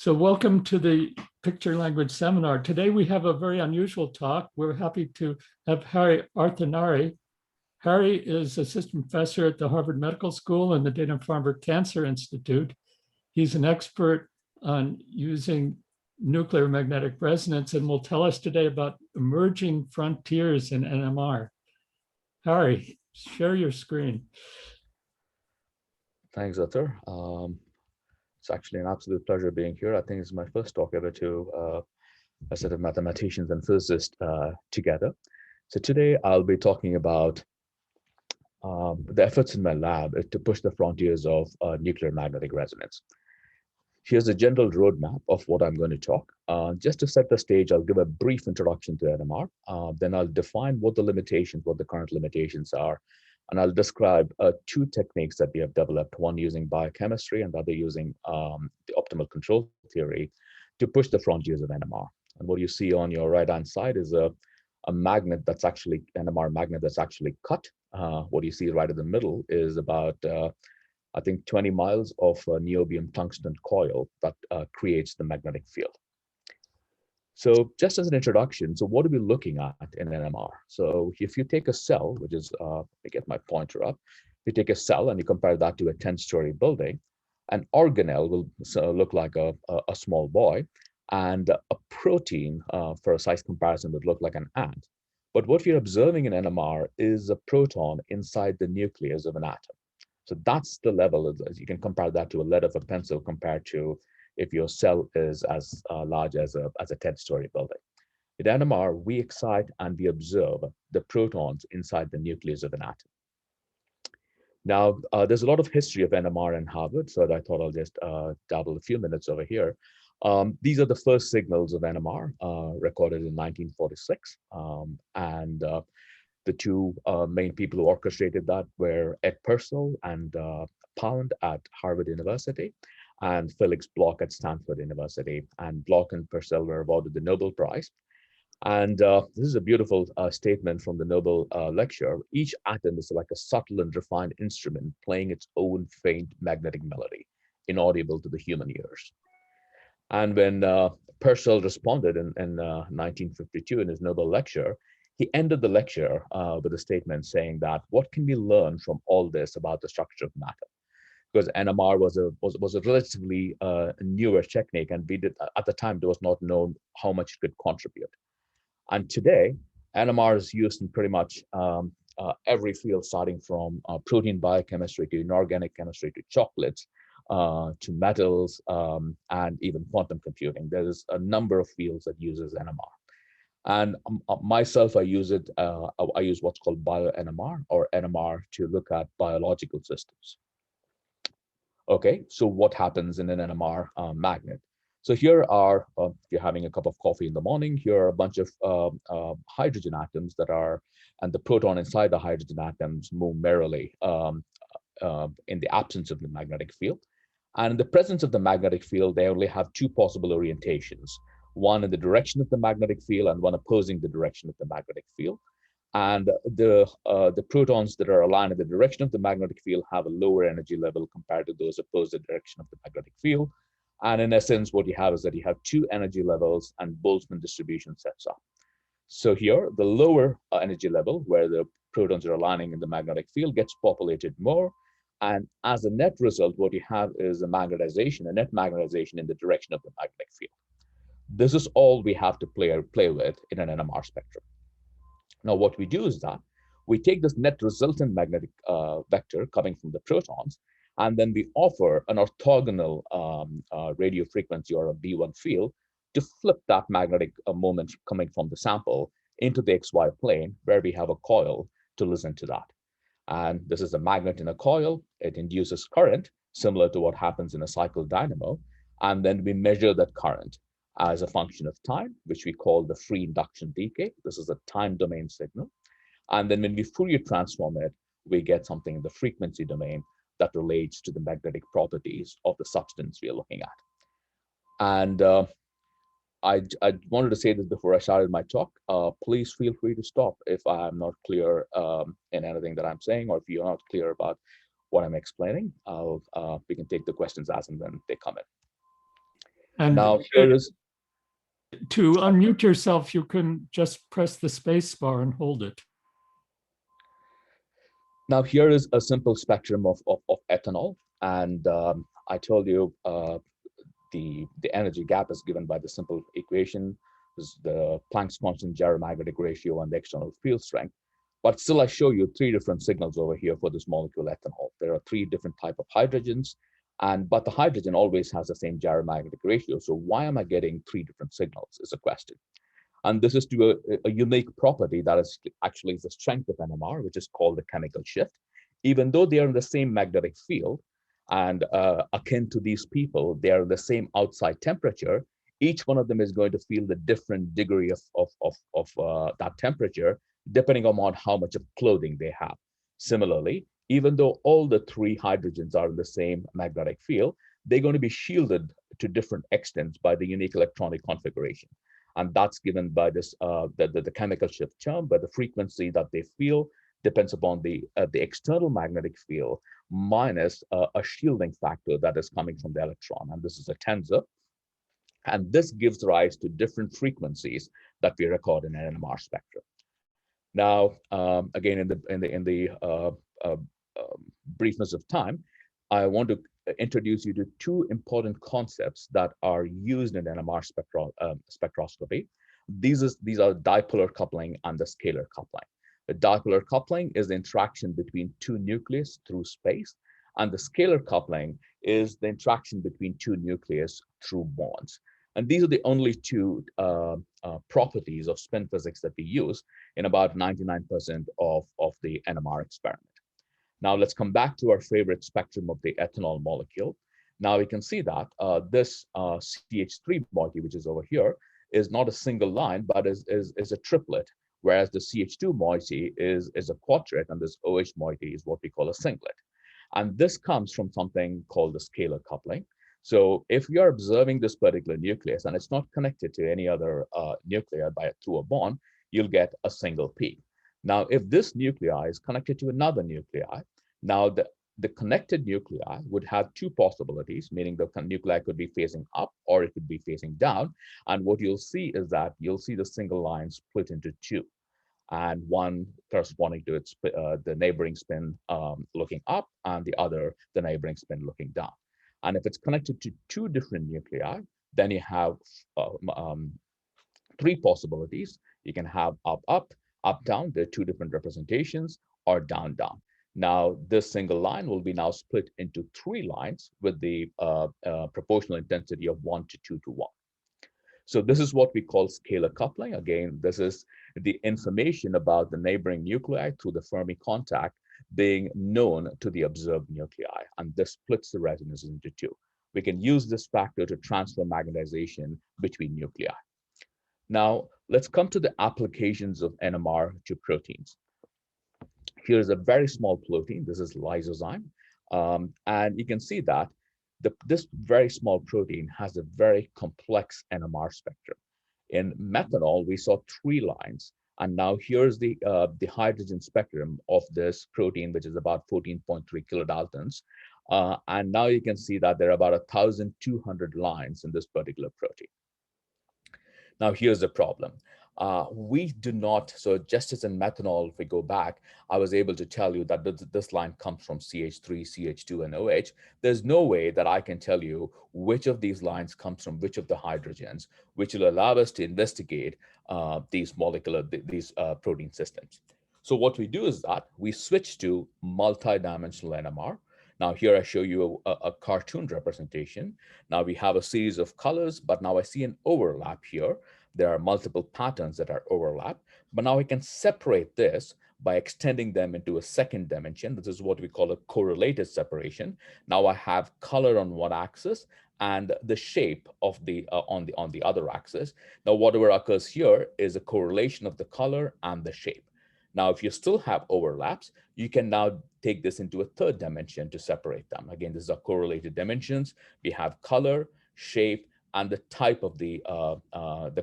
So welcome to the Picture Language Seminar. Today we have a very unusual talk. We're happy to have Haribabu Arthanari. Harry is assistant professor at the Harvard Medical School and the Dana-Farber Cancer Institute. He's an expert on using nuclear magnetic resonance and will tell us today about emerging frontiers in NMR. Harry, share your screen. Thanks, Arthur. It's actually an absolute pleasure being here. I think it's my first talk ever to a set of mathematicians and physicists together. So today I'll be talking about the efforts in my lab to push the frontiers of nuclear magnetic resonance. Here's a general roadmap of what I'm going to talk. Just to set the stage, I'll give a brief introduction to NMR. Then I'll define what the current limitations are. And I'll describe two techniques that we have developed, one using biochemistry and the other using the optimal control theory to push the frontiers of NMR. And what you see on your right-hand side is a magnet that's actually, NMR magnet that's actually cut. What you see right in the middle is about, I think, 20 miles of niobium tungsten coil that creates the magnetic field. So just as an introduction, so what are we looking at in NMR? So if you take a cell, which is, let me get my pointer up. If you take a cell and you compare that to a 10-story building, an organelle will look like a small boy, and a protein, for a size comparison, would look like an ant. But what we're observing in NMR is a proton inside the nucleus of an atom. So that's the level, as you can compare that to a lead of a pencil compared to if your cell is as large as a 10-story building. In NMR, we excite and we observe the protons inside the nucleus of an atom. Now, there's a lot of history of NMR in Harvard, so I thought I'll just dabble a few minutes over here. These are the first signals of NMR recorded in 1946. The two main people who orchestrated that were Ed Purcell and Pound at Harvard University, and Felix Bloch at Stanford University. And Bloch and Purcell were awarded the Nobel Prize. And this is a beautiful statement from the Nobel lecture. Each atom is like a subtle and refined instrument playing its own faint magnetic melody, inaudible to the human ears. And when Purcell responded in 1952 in his Nobel lecture, he ended the lecture with a statement saying that, what can we learn from all this about the structure of an atom? Because NMR was a relatively newer technique, and at the time it was not known how much it could contribute. And today, NMR is used in pretty much every field, starting from protein biochemistry to inorganic chemistry to chocolates to metals and even quantum computing. There's a number of fields that uses NMR. And myself, I use what's called bio-NMR or NMR to look at biological systems. Okay, so what happens in an NMR magnet? So here are, if you're having a cup of coffee in the morning, here are a bunch of hydrogen atoms that are, and the proton inside the hydrogen atoms move merrily in the absence of the magnetic field. And in the presence of the magnetic field, they only have two possible orientations, one in the direction of the magnetic field and one opposing the direction of the magnetic field. And the protons that are aligned in the direction of the magnetic field have a lower energy level compared to those opposed to the direction of the magnetic field. And in essence, what you have is that you have two energy levels and Boltzmann distribution sets up. So here, the lower energy level, where the protons are aligning in the magnetic field, gets populated more. And as a net result, what you have is a magnetization, a net magnetization in the direction of the magnetic field. This is all we have to play with in an NMR spectrum. Now, what we do is that we take this net resultant magnetic vector coming from the protons, and then we offer an orthogonal radio frequency or a B1 field to flip that magnetic moment coming from the sample into the XY plane, where we have a coil to listen to that. And this is a magnet in a coil. It induces current, similar to what happens in a cycle dynamo. And then we measure that current as a function of time, which we call the free induction decay. This is a time domain signal. And then when we Fourier transform it, we get something in the frequency domain that relates to the magnetic properties of the substance we are looking at. And I wanted to say this before I started my talk. Please feel free to stop if I'm not clear in anything that I'm saying, or if you're not clear about what I'm explaining. We can take the questions as and when they come in. And Now here is to unmute yourself, you can just press the space bar and hold it. Here is a simple spectrum of ethanol, and I told you the energy gap is given by the simple equation, is the Planck's constant gyromagnetic ratio and the external field strength. But still, I show you three different signals over here for this molecule ethanol. There are three different types of hydrogens, but the hydrogen always has the same gyromagnetic ratio. So why am I getting three different signals is a question. And this is to a unique property that is actually the strength of NMR, which is called the chemical shift. Even though they are in the same magnetic field and akin to these people, they are the same outside temperature. Each one of them is going to feel the different degree of that temperature, depending on how much of clothing they have. Similarly, even though all the three hydrogens are in the same magnetic field, they're going to be shielded to different extents by the unique electronic configuration. And that's given by this the chemical shift term, but the frequency that they feel depends upon the external magnetic field minus a shielding factor that is coming from the electron, and this is a tensor. And this gives rise to different frequencies that we record in an NMR spectrum. Now, again, in the briefness of time, I want to introduce you to two important concepts that are used in NMR spectroscopy. These are dipolar coupling and the scalar coupling. The dipolar coupling is the interaction between two nucleus through space, and the scalar coupling is the interaction between two nucleus through bonds. And these are the only two properties of spin physics that we use in about 99% of the NMR experiment. Now let's come back to our favorite spectrum of the ethanol molecule. Now we can see that this CH3 moiety, which is over here, is not a single line, but is a triplet, whereas the CH2 moiety is a quadret, and this OH moiety is what we call a singlet. And this comes from something called the scalar coupling. So if you're observing this particular nucleus and it's not connected to any other nuclei through a bond, you'll get a single peak. Now, if this nuclei is connected to another nuclei, now the connected nuclei would have two possibilities, meaning the nuclei could be facing up or it could be facing down. And what you'll see is that you'll see the single line split into two, and one corresponding to its the neighboring spin looking up, and the other the neighboring spin looking down. And if it's connected to two different nuclei, then you have three possibilities. You can have up, up, up, down. There are two different representations, or down, down. Now, this single line will be now split into three lines with the proportional intensity of 1 to 2 to 1. So this is what we call scalar coupling. Again, this is the information about the neighboring nuclei through the Fermi contact being known to the observed nuclei, and this splits the resonances into two. We can use this factor to transfer magnetization between nuclei. Now, let's come to the applications of NMR to proteins. Here's a very small protein. This is lysozyme. And you can see that this very small protein has a very complex NMR spectrum. In methanol, we saw three lines. And now here's the hydrogen spectrum of this protein, which is about 14.3 kilodaltons. And now you can see that there are about 1,200 lines in this particular protein. Now, here's the problem. We do not, so just as in methanol, if we go back, I was able to tell you that this line comes from CH3, CH2, and OH. There's no way that I can tell you which of these lines comes from which of the hydrogens, which will allow us to investigate these protein systems. So what we do is that we switch to multidimensional NMR. Now here I show you a cartoon representation. Now we have a series of colors, but now I see an overlap here. There are multiple patterns that are overlap, but now I can separate this by extending them into a second dimension. This is what we call a correlated separation. Now I have color on one axis and the shape of the on the other axis. Now whatever occurs here is a correlation of the color and the shape. Now, if you still have overlaps, you can now take this into a third dimension to separate them. Again, these are correlated dimensions. We have color, shape, and the type of the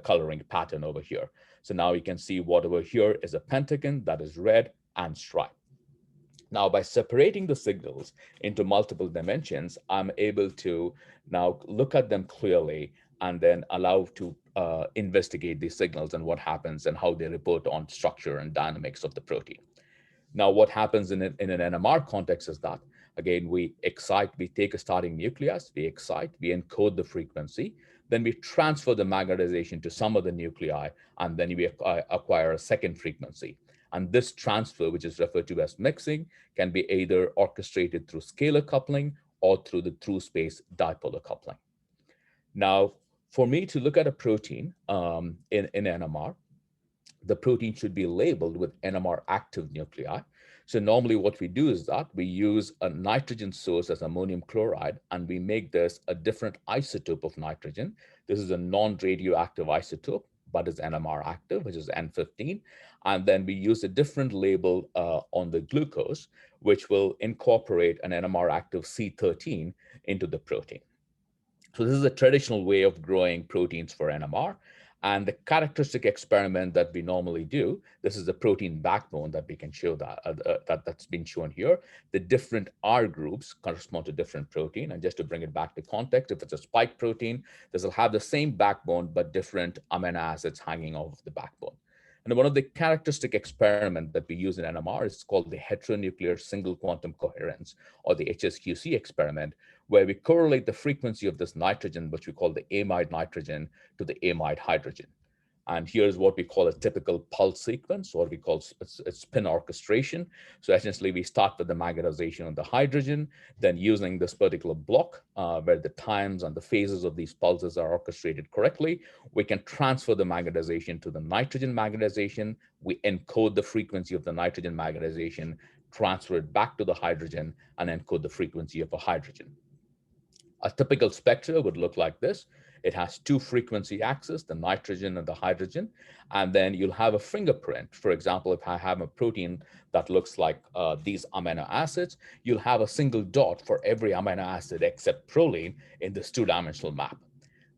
coloring pattern over here. So now you can see what over here is a pentagon that is red and striped. Now, by separating the signals into multiple dimensions, I'm able to now look at them clearly and then allow to investigate these signals and what happens and how they report on structure and dynamics of the protein. Now, what happens in an NMR context is that, again, we take a starting nucleus, we excite, we encode the frequency, then we transfer the magnetization to some of the nuclei, and then we acquire a second frequency. And this transfer, which is referred to as mixing, can be either orchestrated through scalar coupling or through the through-space dipolar coupling. Now, for me to look at a protein in NMR, the protein should be labeled with NMR active nuclei. So normally what we do is that we use a nitrogen source as ammonium chloride, and we make this a different isotope of nitrogen. This is a non-radioactive isotope, but is NMR active, which is N15. And then we use a different label on the glucose, which will incorporate an NMR active C13 into the protein. So this is a traditional way of growing proteins for NMR. And the characteristic experiment that we normally do, this is the protein backbone that we can show that's been shown here. The different R groups correspond to different protein. And just to bring it back to context, if it's a spike protein, this will have the same backbone, but different amino acids hanging off of the backbone. And one of the characteristic experiments that we use in NMR is called the heteronuclear single quantum coherence, or the HSQC experiment, where we correlate the frequency of this nitrogen, which we call the amide nitrogen, to the amide hydrogen. And here's what we call a typical pulse sequence, or we call spin orchestration. So essentially, we start with the magnetization of the hydrogen, then using this particular block where the times and the phases of these pulses are orchestrated correctly, we can transfer the magnetization to the nitrogen magnetization. We encode the frequency of the nitrogen magnetization, transfer it back to the hydrogen, and encode the frequency of a hydrogen. A typical spectra would look like this. It has two frequency axes, the nitrogen and the hydrogen, and then you'll have a fingerprint. For example, if I have a protein that looks like these amino acids, you'll have a single dot for every amino acid except proline in this two-dimensional map.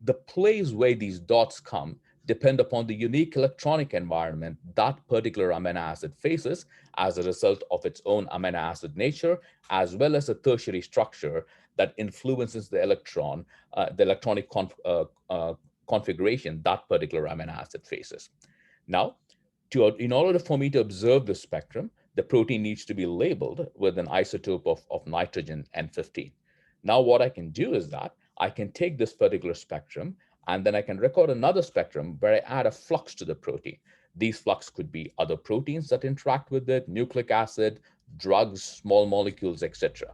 The place where these dots come depend upon the unique electronic environment that particular amino acid faces as a result of its own amino acid nature, as well as a tertiary structure that influences the electronic configuration that particular amino acid faces. Now, in order for me to observe the spectrum, the protein needs to be labeled with an isotope of nitrogen N15. Now, what I can do is that I can take this particular spectrum, and then I can record another spectrum where I add a flux to the protein. These flux could be other proteins that interact with it, nucleic acid, drugs, small molecules, etc.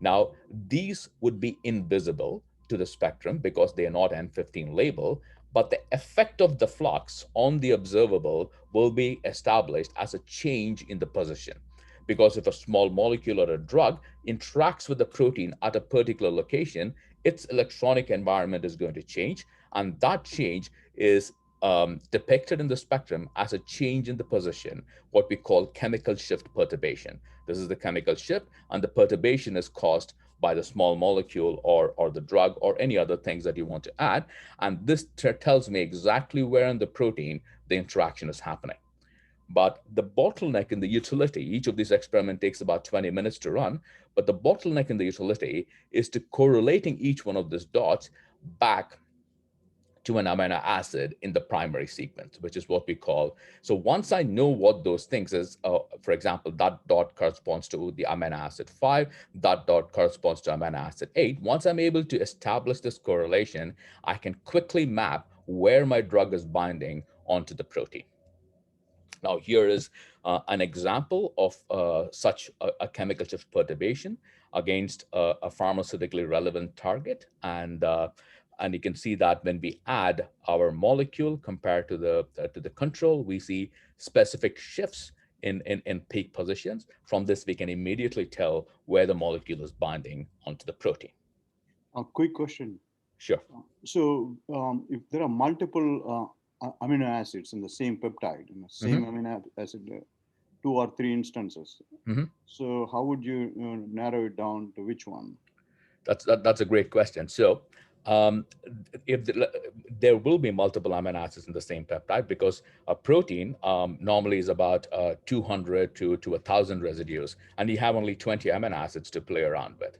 Now, these would be invisible to the spectrum because they are not N15 label, but the effect of the flux on the observable will be established as a change in the position. Because if a small molecule or a drug interacts with the protein at a particular location, its electronic environment is going to change, and that change is depicted in the spectrum as a change in the position, what we call chemical shift perturbation. This is the chemical shift, and the perturbation is caused by the small molecule or the drug or any other things that you want to add. And this tells me exactly where in the protein the interaction is happening. But the bottleneck in the utility, each of these experiments takes about 20 minutes to run, but the bottleneck in the utility is to correlating each one of these dots back to an amino acid in the primary sequence, which is what we call. So once I know what those things is, for example, that dot corresponds to the amino acid 5, that dot corresponds to amino acid 8. Once I'm able to establish this correlation, I can quickly map where my drug is binding onto the protein. Now, here is an example of such a chemical shift perturbation against a pharmaceutically relevant target. And you can see that when we add our molecule compared to the control, we see specific shifts in peak positions. From this, we can immediately tell where the molecule is binding onto the protein. A quick question. Sure. So if there are multiple amino acids in the same peptide, in the same amino acid, 2 or 3 instances, so how would you narrow it down to which one? That's a great question. So Um, if there will be multiple amino acids in the same peptide, because a protein normally is about 200 to 1,000 residues, and you have only 20 amino acids to play around with.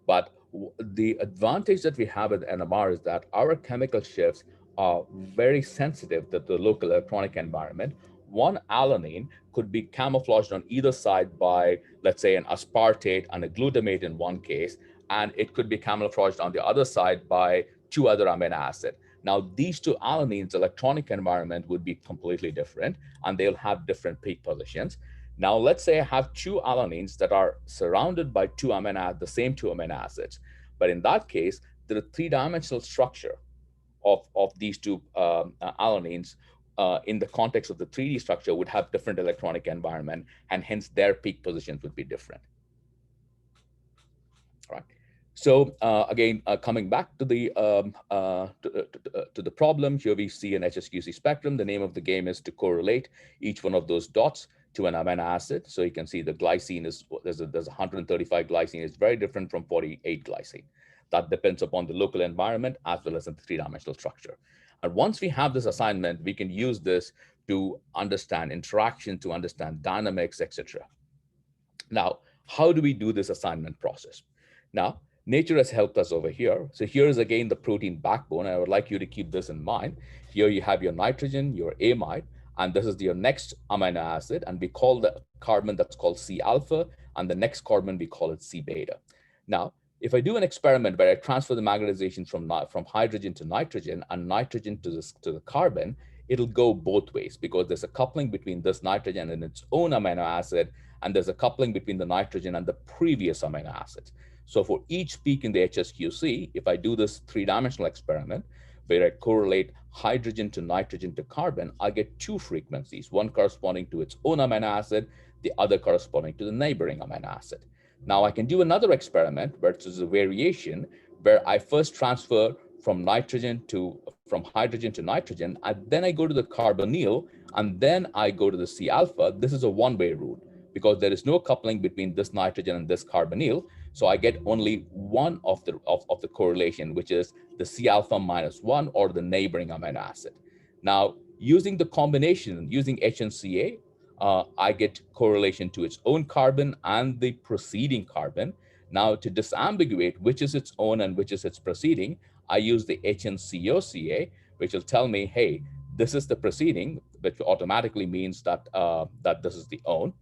But the advantage that we have with NMR is that our chemical shifts are very sensitive to the local electronic environment. One alanine could be camouflaged on either side by, let's say, an aspartate and a glutamate in one case, and it could be camouflaged on the other side by two other amino acids. Now, these two alanines' electronic environment would be completely different, and they'll have different peak positions. Now, let's say I have two alanines that are surrounded by the same two amino acids. But in that case, the three-dimensional structure of these two alanines in the context of the 3D structure would have different electronic environment, and hence their peak positions would be different. All right. So again, coming back to the problem, here we see an HSQC spectrum. The name of the game is to correlate each one of those dots to an amino acid. So you can see the glycine is, there's 135 glycine. It's very different from 48 glycine. That depends upon the local environment as well as the three-dimensional structure. And once we have this assignment, we can use this to understand interaction, to understand dynamics, etc. Now, how do we do this assignment process? Now, nature has helped us over here. So here is again the protein backbone. I would like you to keep this in mind. Here you have your nitrogen, your amide, and this is your next amino acid. And we call the carbon that's called C alpha, and the next carbon, we call it C beta. Now, if I do an experiment where I transfer the magnetization from hydrogen to nitrogen and nitrogen to the carbon, it'll go both ways because there's a coupling between this nitrogen and its own amino acid, and there's a coupling between the nitrogen and the previous amino acids. So for each peak in the HSQC, if I do this three-dimensional experiment where I correlate hydrogen to nitrogen to carbon, I get two frequencies, one corresponding to its own amino acid, the other corresponding to the neighboring amino acid. Now I can do another experiment where it's a variation where I first transfer from hydrogen to nitrogen, and then I go to the carbonyl, and then I go to the C alpha. This is a one-way route because there is no coupling between this nitrogen and this carbonyl. So I get only one of the correlation, which is the C alpha minus one or the neighboring amino acid. Now, using the combination, using HNCA, I get correlation to its own carbon and the preceding carbon. Now, to disambiguate which is its own and which is its preceding, I use the HNCOCA, which will tell me, hey, this is the preceding, which automatically means that, that this is the own.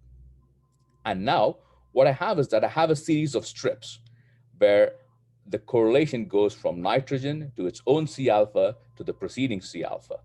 And now what I have is that I have a series of strips where the correlation goes from nitrogen to its own C alpha to the preceding C alpha.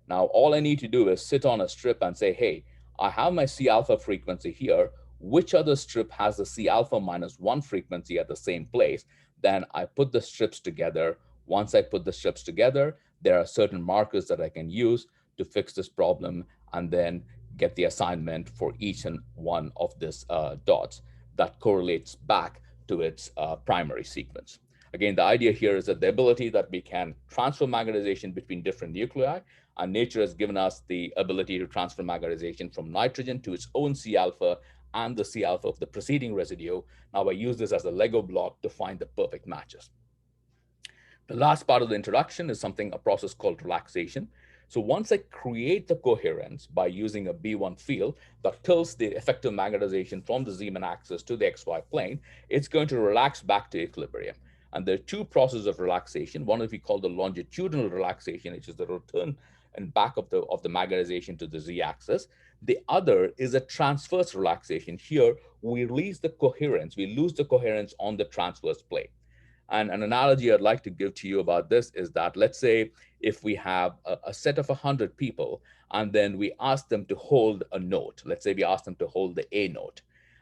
Now, all I need to do is sit on a strip and say, hey, I have my C alpha frequency here. Which other strip has the C alpha minus one frequency at the same place? Then I put the strips together. Once I put the strips together, there are certain markers that I can use to fix this problem and then get the assignment for each and one of these dots that correlates back to its primary sequence. Again, the idea here is that the ability that we can transfer magnetization between different nuclei, and nature has given us the ability to transfer magnetization from nitrogen to its own C alpha and the C alpha of the preceding residue. Now I use this as a Lego block to find the perfect matches. The last part of the introduction is a process called relaxation. So once I create the coherence by using a B1 field that tilts the effective magnetization from the Zeeman axis to the XY plane, it's going to relax back to equilibrium. And there are two processes of relaxation. One is we call the longitudinal relaxation, which is the return and back of the magnetization to the Z axis. The other is a transverse relaxation. Here, we release the coherence. We lose the coherence on the transverse plane. And an analogy I'd like to give to you about this is that, let's say if we have a set of 100 people, and then we ask them to hold a note. Let's say we ask them to hold the A note,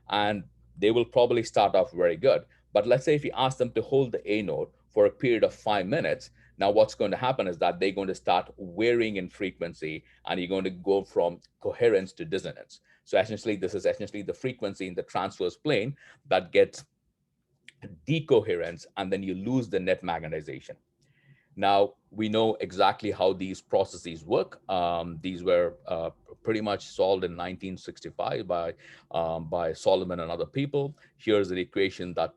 and they will probably start off very good. But let's say if we ask them to hold the A note for a period of 5 minutes, now what's going to happen is that they're going to start varying in frequency, and you're going to go from coherence to dissonance. So essentially, this is essentially the frequency in the transverse plane that gets decoherence, and then you lose the net magnetization. Now, we know exactly how these processes work. These were pretty much solved in 1965 by Solomon and other people. Here's an equation that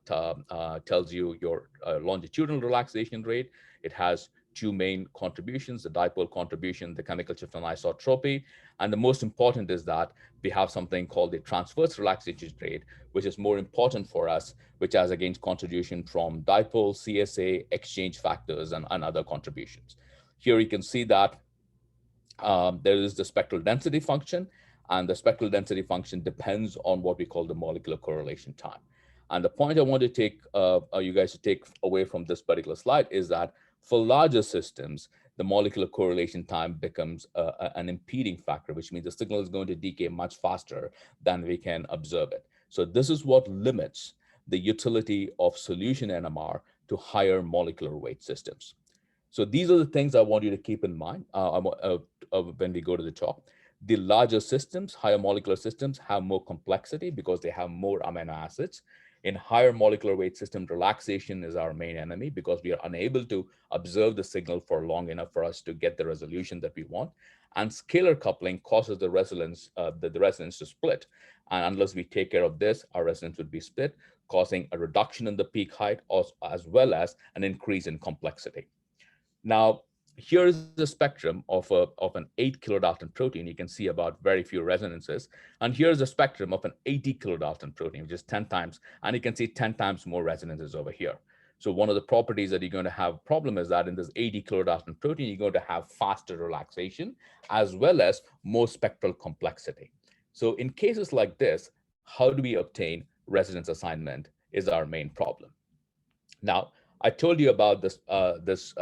tells you your longitudinal relaxation rate. It has two main contributions, the dipole contribution, the chemical shift anisotropy. And the most important is that we have something called the transverse relaxation rate, which is more important for us, which has against contribution from dipole, CSA, exchange factors, and other contributions. Here you can see that there is the spectral density function, and the spectral density function depends on what we call the molecular correlation time. And the point I want to take you guys to take away from this particular slide is that for larger systems, the molecular correlation time becomes an impeding factor, which means the signal is going to decay much faster than we can observe it. So this is what limits the utility of solution NMR to higher molecular weight systems. So these are the things I want you to keep in mind when we go to the talk. The larger systems, higher molecular systems, have more complexity because they have more amino acids. In higher molecular weight system, relaxation is our main enemy because we are unable to observe the signal for long enough for us to get the resolution that we want. And scalar coupling causes the resonance to split. And unless we take care of this, our resonance would be split, causing a reduction in the peak height as well as an increase in complexity. Now, here is the spectrum of an 8 kilodalton protein. You can see about very few resonances. And here's the spectrum of an 80 kilodalton protein, which is 10 times, and you can see 10 times more resonances over here. So one of the properties that you're going to have problem is that in this 80 kilodalton protein, you're going to have faster relaxation as well as more spectral complexity. So in cases like this, how do we obtain resonance assignment is our main problem. Now, I told you about this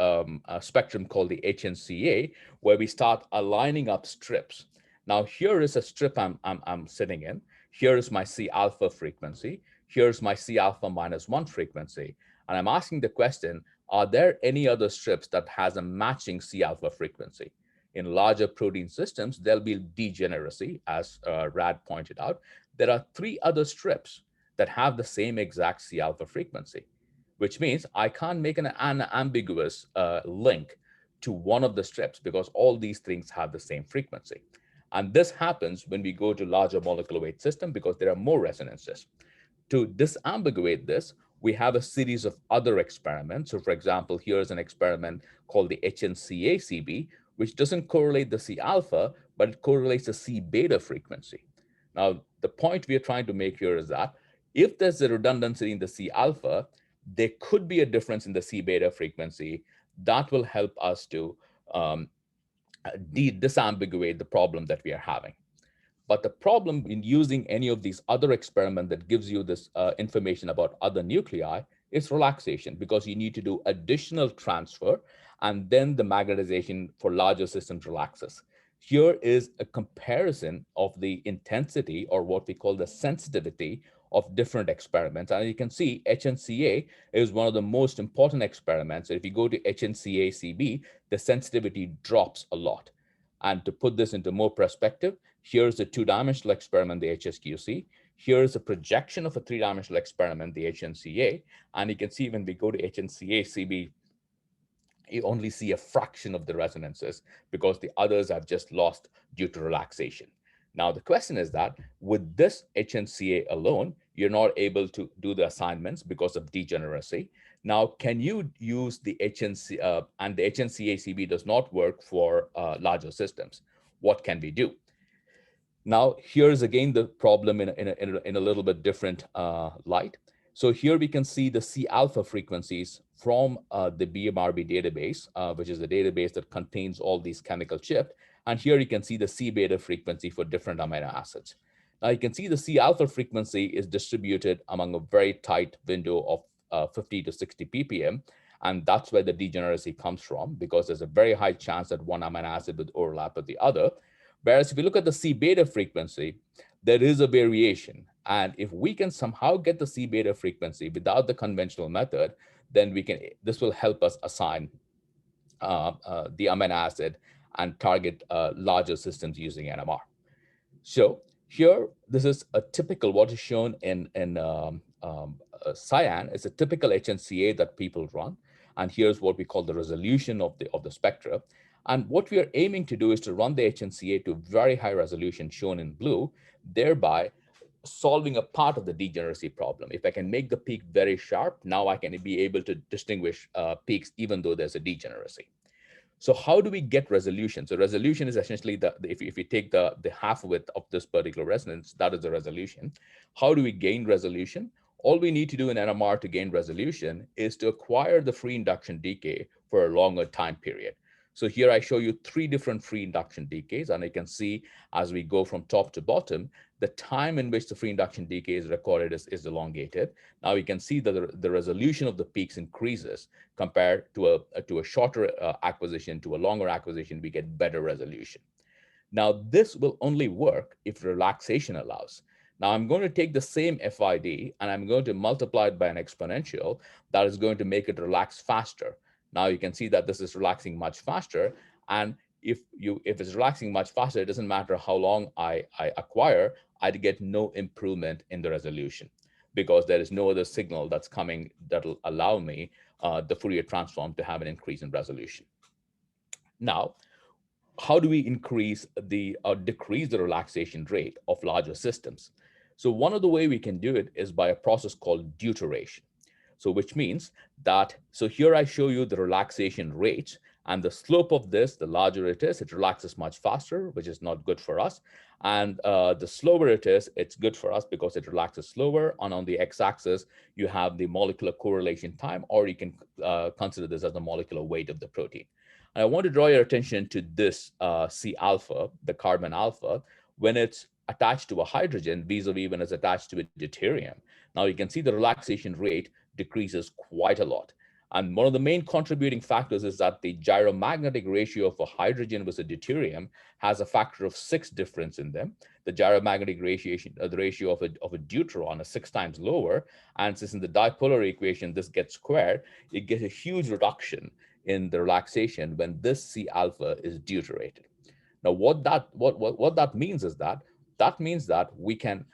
spectrum called the HNCA, where we start aligning up strips. Now, here is a strip I'm sitting in. Here is my C alpha frequency. Here's my C alpha -1 frequency. And I'm asking the question, are there any other strips that has a matching C alpha frequency? In larger protein systems, there'll be degeneracy, as Rad pointed out. There are 3 other strips that have the same exact C alpha frequency, which means I can't make an ambiguous link to one of the strips because all these things have the same frequency. And this happens when we go to larger molecular weight system because there are more resonances. To disambiguate this, we have a series of other experiments. So for example, here's an experiment called the HNCA-CB, which doesn't correlate the C alpha, but it correlates the C beta frequency. Now, the point we are trying to make here is that if there's a redundancy in the C alpha, there could be a difference in the C beta frequency that will help us to disambiguate the problem that we are having. But the problem in using any of these other experiments that gives you this information about other nuclei is relaxation, because you need to do additional transfer and then the magnetization for larger systems relaxes. Here is a comparison of the intensity, or what we call the sensitivity, of different experiments. And you can see HNCA is one of the most important experiments. If you go to HNCA-CB, the sensitivity drops a lot. And to put this into more perspective, here's a 2-dimensional experiment, the HSQC. Here's a projection of a 3-dimensional experiment, the HNCA. And you can see when we go to HNCA-CB, you only see a fraction of the resonances because the others have just lost due to relaxation. Now, the question is that with this HNCA alone, you're not able to do the assignments because of degeneracy. Now, can you use the HNC, and the HNCA-CB does not work for larger systems. What can we do? Now, here's again the problem in a little bit different light. So here we can see the C alpha frequencies from the BMRB database, which is the database that contains all these chemical shifts. And here you can see the C beta frequency for different amino acids. Now you can see the C alpha frequency is distributed among a very tight window of 50 to 60 ppm. And that's where the degeneracy comes from, because there's a very high chance that one amino acid would overlap with the other. Whereas if you look at the C beta frequency, there is a variation. And if we can somehow get the C beta frequency without the conventional method, then this will help us assign the amino acid and target larger systems using NMR. So here, this is a typical, what is shown in cyan is a typical HNCA that people run. And here's what we call the resolution of the spectra. And what we are aiming to do is to run the HNCA to very high resolution shown in blue, thereby solving a part of the degeneracy problem. If I can make the peak very sharp, now I can be able to distinguish peaks even though there's a degeneracy. So how do we get resolution? So resolution is essentially if you take the half width of this particular resonance, that is the resolution. How do we gain resolution? All we need to do in NMR to gain resolution is to acquire the free induction decay for a longer time period. So here I show you 3 different free induction decays, and you can see as we go from top to bottom, the time in which the free induction decay is recorded is elongated. Now you can see that the resolution of the peaks increases compared to a shorter acquisition to a longer acquisition. We get better resolution. Now this will only work if relaxation allows. Now I'm going to take the same FID and I'm going to multiply it by an exponential that is going to make it relax faster. Now you can see that this is relaxing much faster, and if it's relaxing much faster, it doesn't matter how long I acquire, I'd get no improvement in the resolution because there is no other signal that's coming that'll allow me the Fourier transform to have an increase in resolution. Now, how do we increase the or decrease the relaxation rate of larger systems? So one of the way we can do it is by a process called deuteration. So which means that, so here I show you the relaxation rates, and the slope of this, the larger it is, it relaxes much faster, which is not good for us. And the slower it is, it's good for us because it relaxes slower. And on the x-axis, you have the molecular correlation time, or you can consider this as the molecular weight of the protein. And I want to draw your attention to this C alpha, the carbon alpha, when it's attached to a hydrogen vis-a-vis when it's attached to a deuterium. Now you can see the relaxation rate decreases quite a lot. And one of the main contributing factors is that the gyromagnetic ratio of a hydrogen with a deuterium has a factor of 6 difference in them. The gyromagnetic the ratio of a deuteron is 6 times lower. And since in the dipolar equation, this gets squared, it gets a huge reduction in the relaxation when this C alpha is deuterated. Now, what that means is that means that we can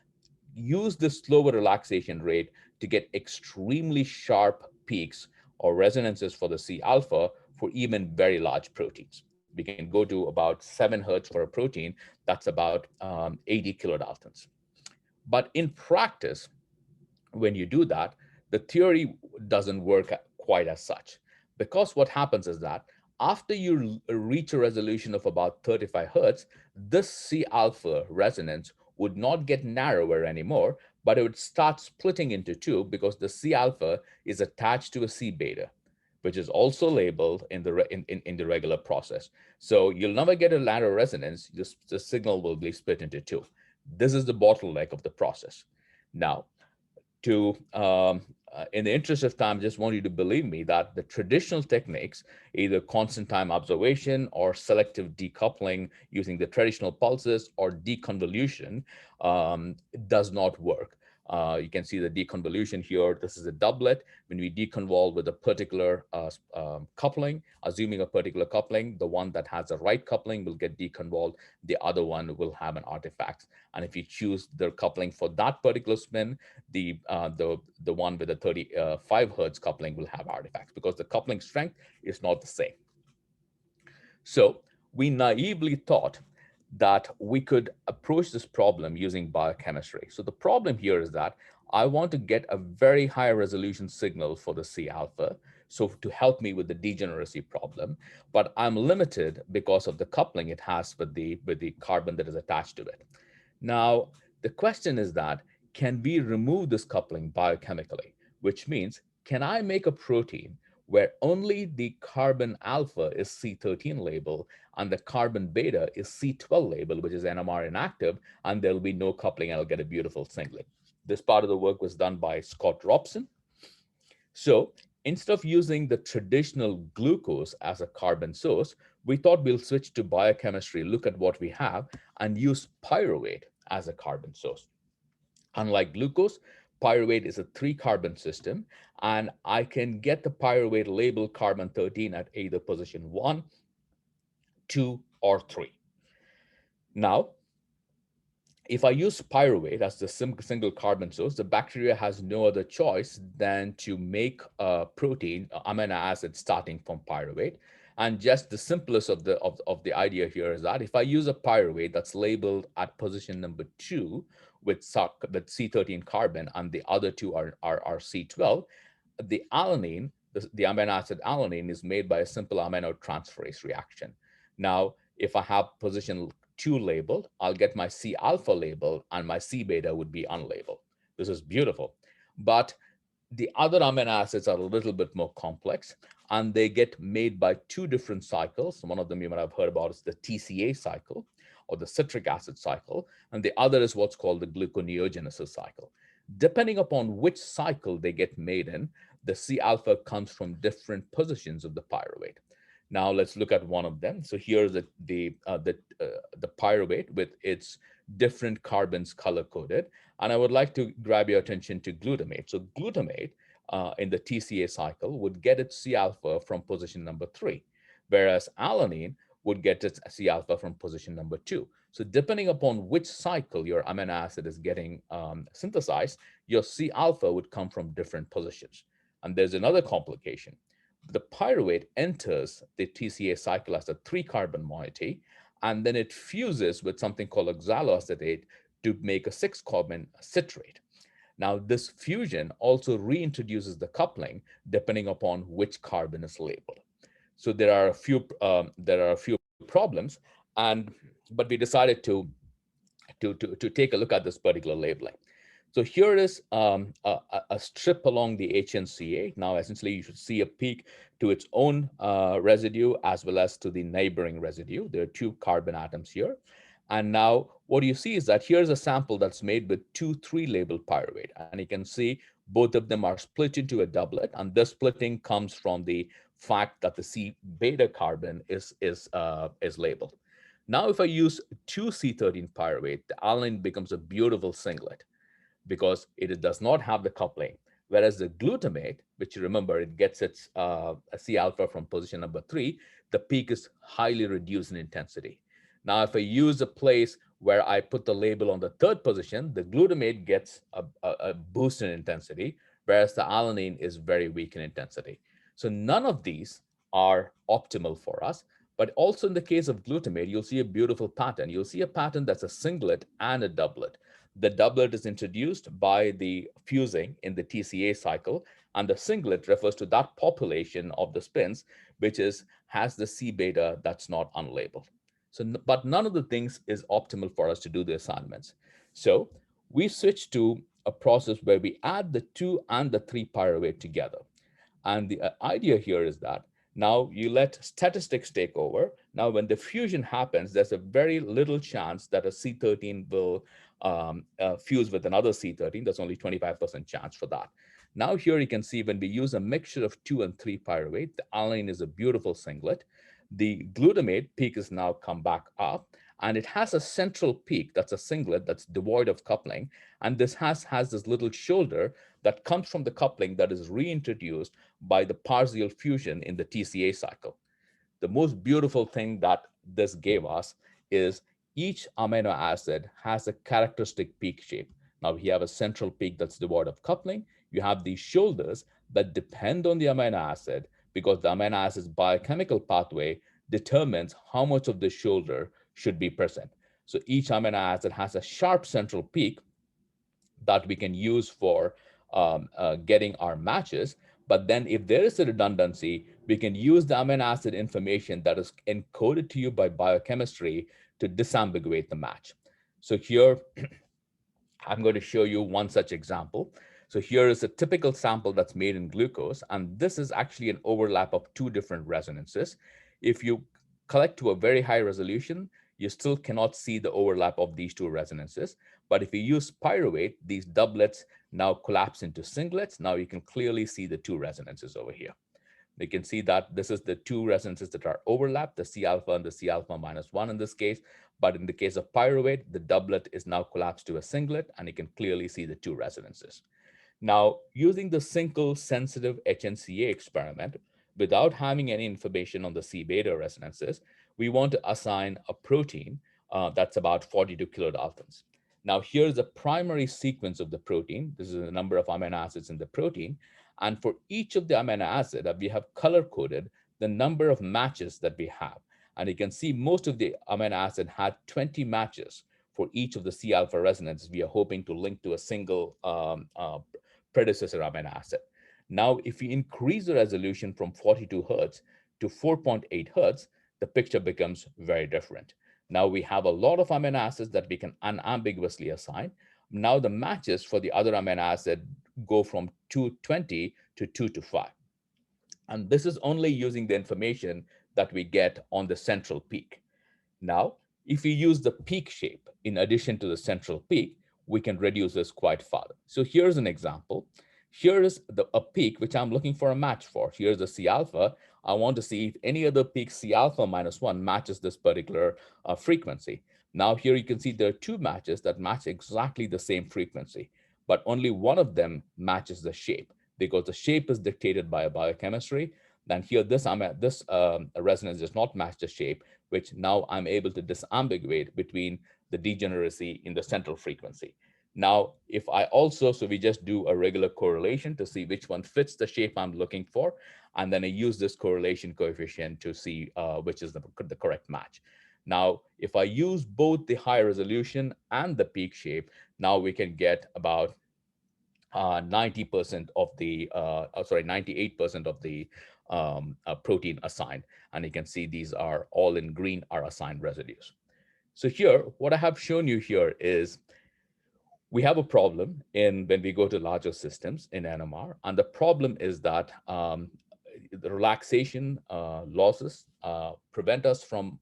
use this slower relaxation rate to get extremely sharp peaks or resonances for the C alpha for even very large proteins. We can go to about 7 hertz for a protein. That's about 80 kilodaltons. But in practice, when you do that, the theory doesn't work quite as such. Because what happens is that after you reach a resolution of about 35 hertz, this C alpha resonance would not get narrower anymore, but it would start splitting into 2 because the C alpha is attached to a C beta, which is also labeled in the regular process. So you'll never get a narrow resonance. The signal will be split into 2. This is the bottleneck of the process. Now, in the interest of time, I just want you to believe me that the traditional techniques, either constant time observation or selective decoupling using the traditional pulses or deconvolution, does not work. You can see the deconvolution here. This is a doublet. When we deconvolve with a particular coupling, assuming a particular coupling, the one that has the right coupling will get deconvolved. The other one will have an artifact. And if you choose the coupling for that particular spin, the one with the 35 hertz coupling will have artifacts because the coupling strength is not the same. So we naively thought that we could approach this problem using biochemistry. So the problem here is that I want to get a very high resolution signal for the C alpha, so to help me with the degeneracy problem, but I'm limited because of the coupling it has with the carbon that is attached to it. Now, the question is that, can we remove this coupling biochemically? Which means, can I make a protein where only the carbon alpha is C13 label and the carbon beta is C12 label, which is NMR inactive, and there'll be no coupling and I'll get a beautiful singlet. This part of the work was done by Scott Robson. So instead of using the traditional glucose as a carbon source, we thought we'll switch to biochemistry, look at what we have, and use pyruvate as a carbon source. Unlike glucose, pyruvate is a 3-carbon system, and I can get the pyruvate labeled carbon 13 at either position 1, 2, or 3. Now, if I use pyruvate as the single carbon source, the bacteria has no other choice than to make a protein, amino acid starting from pyruvate. And just the simplest of the idea here is that if I use a pyruvate that's labeled at position number 2 with C13 carbon, and the other two are C12, the alanine, the amino acid alanine, is made by a simple aminotransferase reaction. Now, if I have position 2 labeled, I'll get my C alpha labeled, and my C beta would be unlabeled. This is beautiful. But the other amino acids are a little bit more complex, and they get made by 2 different cycles. One of them you might have heard about is the TCA cycle, or the citric acid cycle, and the other is what's called the gluconeogenesis cycle. Depending upon which cycle they get made in, the C alpha comes from different positions of the pyruvate. Now let's look at one of them. So here's the pyruvate with its different carbons color coded, and I would like to grab your attention to glutamate. So glutamate in the TCA cycle would get its C alpha from position number 3, whereas alanine would get its C alpha from position number 2. So depending upon which cycle your amino acid is getting synthesized, your C alpha would come from different positions. And there's another complication. The pyruvate enters the TCA cycle as a 3-carbon moiety, and then it fuses with something called oxaloacetate to make a 6-carbon citrate. Now, this fusion also reintroduces the coupling depending upon which carbon is labeled. So there are a few problems, but we decided to take a look at this particular labeling. So here is a strip along the HNCA. Now, essentially, you should see a peak to its own residue as well as to the neighboring residue. There are 2 carbon atoms here. And now what you see is that here's a sample that's made with 2 3-labeled pyruvate. And you can see both of them are split into a doublet. And this splitting comes from the fact that the C beta carbon is labeled. Now, if I use 2 C13 pyruvate, the alanine becomes a beautiful singlet, because it does not have the coupling. Whereas the glutamate, which you remember, it gets its C alpha from position number 3, the peak is highly reduced in intensity. Now, if I use a place where I put the label on the 3rd position, the glutamate gets a boost in intensity, whereas the alanine is very weak in intensity. So none of these are optimal for us. But also in the case of glutamate, you'll see a beautiful pattern. You'll see a pattern that's a singlet and a doublet. The doublet is introduced by the fusing in the TCA cycle, and the singlet refers to that population of the spins which has the C beta that's not unlabeled. So, but none of the things is optimal for us to do the assignments. So we switched to a process where we add the 2 and the 3 pyruvate together. And the idea here is that now you let statistics take over. Now, when the fusion happens, there's a very little chance that a C13 will fuse with another C13. There's only 25% chance for that. Now here you can see when we use a mixture of 2 and 3 pyruvate, the alanine is a beautiful singlet. The glutamate peak has now come back up, and it has a central peak that's a singlet that's devoid of coupling. And this has this little shoulder that comes from the coupling that is reintroduced by the partial fusion in the TCA cycle. The most beautiful thing that this gave us is each amino acid has a characteristic peak shape. Now we have a central peak that's devoid of coupling. You have these shoulders that depend on the amino acid, because the amino acid's biochemical pathway determines how much of the shoulder should be present. So each amino acid has a sharp central peak that we can use for getting our matches. But then if there is a redundancy, we can use the amino acid information that is encoded to you by biochemistry to disambiguate the match. So here, I'm going to show you one such example. So here is a typical sample that's made in glucose, and this is actually an overlap of 2 different resonances. If you collect to a very high resolution, you still cannot see the overlap of these 2 resonances. But if you use pyruvate, these doublets now collapse into singlets. Now you can clearly see the 2 resonances over here. You can see that this is the 2 resonances that are overlapped, the C alpha and the C alpha minus 1 in this case. But in the case of pyruvate, the doublet is now collapsed to a singlet, and you can clearly see the 2 resonances. Now, using the single sensitive HNCA experiment, without having any information on the C beta resonances, we want to assign a protein that's about 42 kilodaltons. Now, here's the primary sequence of the protein. This is the number of amino acids in the protein. And for each of the amino acid, we have color-coded the number of matches that we have. And you can see most of the amino acid had 20 matches for each of the C alpha resonances we are hoping to link to a single predecessor amino acid. Now, if we increase the resolution from 42 hertz to 4.8 hertz, the picture becomes very different. Now we have a lot of amino acids that we can unambiguously assign. Now the matches for the other amino acid go from 220 to 2 to 5. And this is only using the information that we get on the central peak. Now, if we use the peak shape in addition to the central peak, we can reduce this quite further. So here's an example. Here is a peak which I'm looking for a match for. Here's the C alpha. I want to see if any other peak C alpha -1 matches this particular frequency. Now here you can see there are two matches that match exactly the same frequency, but only one of them matches the shape, because the shape is dictated by a biochemistry. Then here, this resonance does not match the shape, which now I'm able to disambiguate between the degeneracy in the central frequency. Now, if I also, so we just do a regular correlation to see which one fits the shape I'm looking for, and then I use this correlation coefficient to see which is the correct match. Now, if I use both the high resolution and the peak shape, now we can get about 90% of the, 98% of the protein assigned. And you can see these are all in green are assigned residues. So here, what I have shown you here is we have a problem in when we go to larger systems in NMR. And the problem is that the relaxation losses prevent us from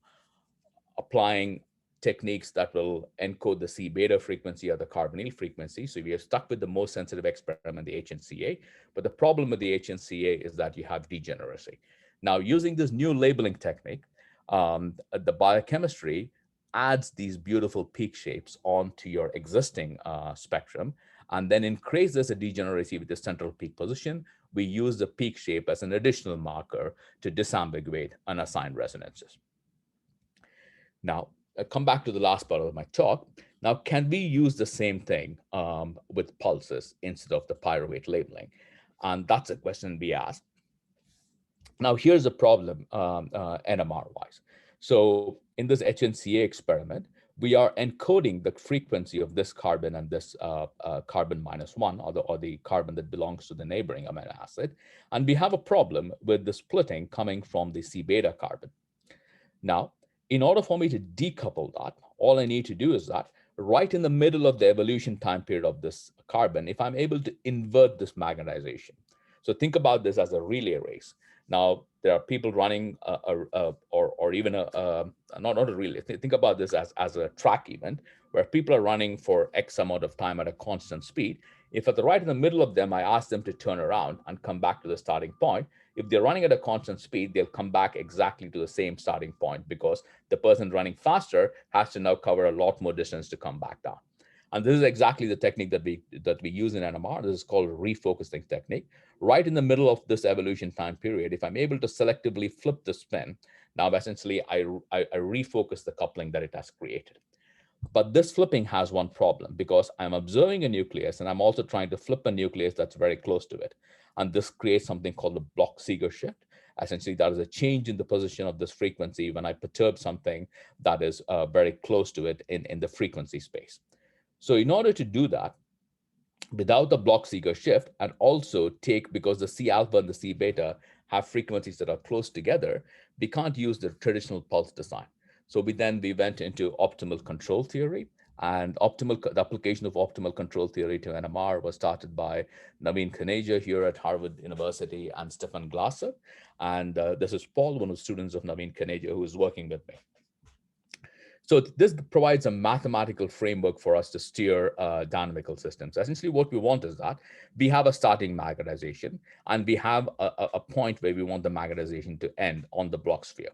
applying techniques that will encode the C beta frequency or the carbonyl frequency. So we are stuck with the most sensitive experiment, the HNCA. But the problem with the HNCA is that you have degeneracy. Now, using this new labeling technique, the biochemistry adds these beautiful peak shapes onto your existing spectrum, and then in case there's a degeneracy with the central peak position, we use the peak shape as an additional marker to disambiguate unassigned resonances. Now, I come back to the last part of my talk. Now, can we use the same thing with pulses instead of the pyruvate labeling? And that's a question we ask. Now, here's the problem NMR-wise. So in this HNCA experiment, we are encoding the frequency of this carbon and this carbon -1, or the carbon that belongs to the neighboring amino acid. And we have a problem with the splitting coming from the C beta carbon. Now, in order for me to decouple that, all I need to do is that right in the middle of the evolution time period of this carbon, if I'm able to invert this magnetization. So think about this as a relay race. Now, there are people running or even not a relay. Think about this as a track event where people are running for X amount of time at a constant speed. If at the right in the middle of them, I ask them to turn around and come back to the starting point, if they're running at a constant speed, they'll come back exactly to the same starting point, because the person running faster has to now cover a lot more distance to come back down. And this is exactly the technique that we use in NMR. This is called refocusing technique. Right in the middle of this evolution time period, if I'm able to selectively flip the spin, now essentially I refocus the coupling that it has created. But this flipping has one problem, because I'm observing a nucleus and I'm also trying to flip a nucleus that's very close to it. And this creates something called the Bloch-Seeger shift. Essentially, that is a change in the position of this frequency when I perturb something that is very close to it in the frequency space. So in order to do that, without the Bloch-Seeger shift, and also because the C alpha and the C beta have frequencies that are close together, we can't use the traditional pulse design. So we went into optimal control theory, and the application of optimal control theory to NMR was started by Naveen Khaneja here at Harvard University and Stefan Glasser. And this is Paul, one of the students of Naveen Khaneja, who is working with me. So this provides a mathematical framework for us to steer dynamical systems. Essentially, what we want is that we have a starting magnetization, and we have a point where we want the magnetization to end on the Bloch sphere.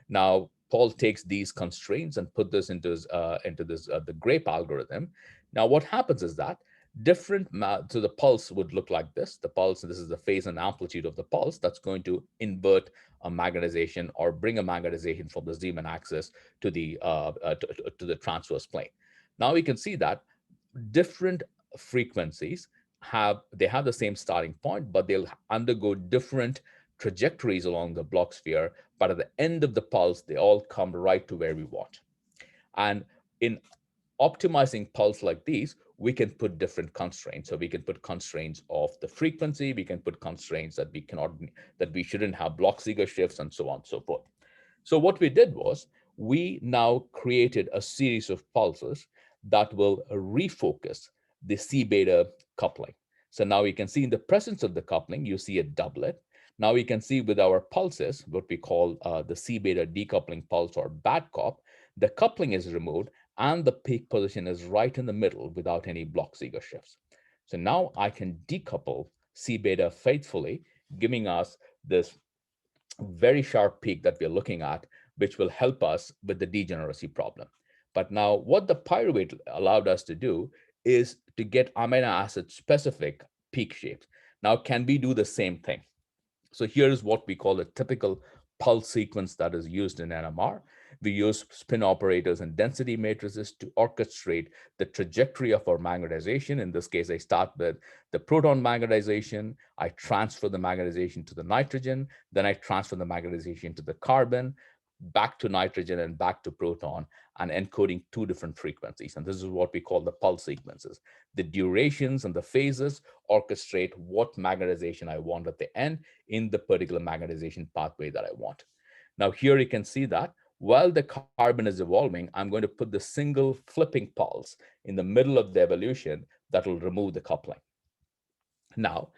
Now, Paul takes these constraints and put this into the grape algorithm. Now, what happens is that so the pulse would look like this. The pulse, this is the phase and amplitude of the pulse that's going to invert a magnetization or bring a magnetization from the Zeeman axis to the transverse plane. Now we can see that different frequencies have the same starting point, but they'll undergo different trajectories along the Bloch sphere, but at the end of the pulse, they all come right to where we want. And in optimizing pulse like these, we can put different constraints. So we can put constraints of the frequency, we can put constraints that we shouldn't have Bloch-Ziegler shifts, and so on and so forth. So what we did was we now created a series of pulses that will refocus the C beta coupling. So now you can see in the presence of the coupling, you see a doublet. Now we can see with our pulses, what we call the C beta decoupling pulse or bad cop, the coupling is removed and the peak position is right in the middle without any Bloch-Ziegler shifts. So now I can decouple C beta faithfully, giving us this very sharp peak that we're looking at, which will help us with the degeneracy problem. But now what the pyruvate allowed us to do is to get amino acid specific peak shapes. Now, can we do the same thing? So here's what we call a typical pulse sequence that is used in NMR. We use spin operators and density matrices to orchestrate the trajectory of our magnetization. In this case, I start with the proton magnetization. I transfer the magnetization to the nitrogen. Then I transfer the magnetization to the carbon, back to nitrogen and back to proton, and encoding two different frequencies. And this is what we call the pulse sequences. The durations and the phases orchestrate what magnetization I want at the end in the particular magnetization pathway that I want. Now here you can see that while the carbon is evolving, I'm going to put the single flipping pulse in the middle of the evolution that will remove the coupling. Now,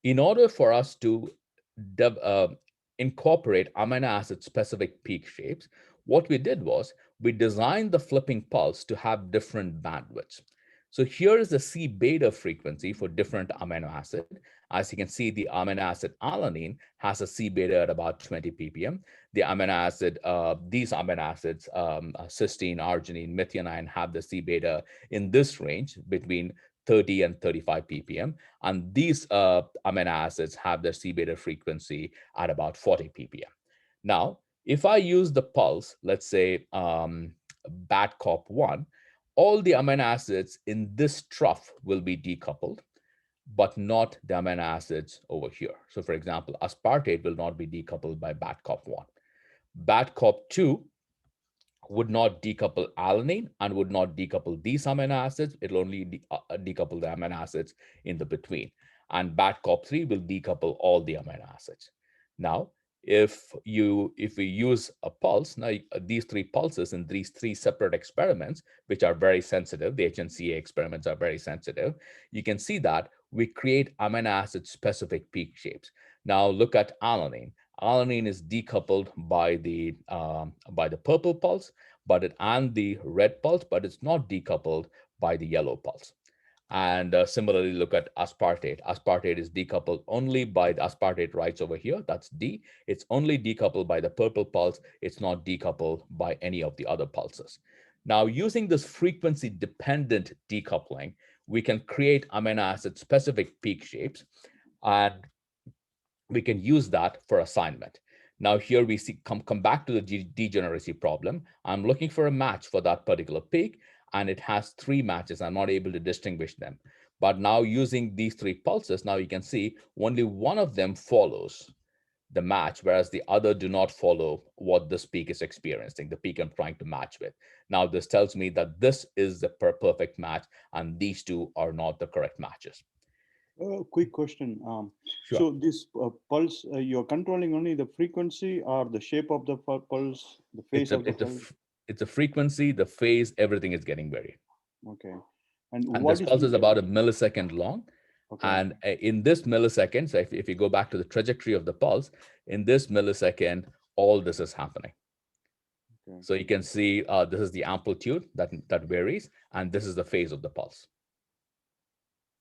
in order for us to incorporate amino acid specific peak shapes, what we did was we designed the flipping pulse to have different bandwidths. So here is the C beta frequency for different amino acid. As you can see, the amino acid alanine has a C beta at about 20 ppm. The amino acid, these amino acids, cysteine, arginine, methionine, have the C beta in this range between 30 and 35 ppm. And these amino acids have their C beta frequency at about 40 ppm. Now, if I use the pulse, let's say bad cop 1, all the amino acids in this trough will be decoupled, but not the amino acids over here. So for example, aspartate will not be decoupled by bad cop 1. Bad cop 2 would not decouple alanine and would not decouple these amino acids. It'll only decouple the amino acids in the between. And bad cop 3 will decouple all the amino acids. Now, if we use a pulse, now these three pulses in these three separate experiments, which are very sensitive, the HNCA experiments are very sensitive, you can see that we create amino acid specific peak shapes. Now look at alanine. Alanine is decoupled by the purple pulse, and the red pulse, but it's not decoupled by the yellow pulse. And similarly, look at aspartate. Aspartate is decoupled only by the aspartate rights over here. That's D. It's only decoupled by the purple pulse. It's not decoupled by any of the other pulses. Now, using this frequency-dependent decoupling, we can create amino acid-specific peak shapes, and we can use that for assignment. Now here we see come back to the degeneracy problem. I'm looking for a match for that particular peak, and it has 3 matches. I'm not able to distinguish them. But now using these 3 pulses, now you can see only one of them follows the match, whereas the other do not follow what this peak is experiencing, the peak I'm trying to match with. Now this tells me that this is the perfect match, and these 2 are not the correct matches. Quick question. Sure. So this pulse, you're controlling only the frequency or the shape of the pulse, the phase of the pulse? It's a frequency, the phase, everything is getting varied. Okay. And this pulse is about a millisecond long. Okay. And in this millisecond, so if you go back to the trajectory of the pulse, in this millisecond, all this is happening. Okay. So you can see this is the amplitude that varies, and this is the phase of the pulse.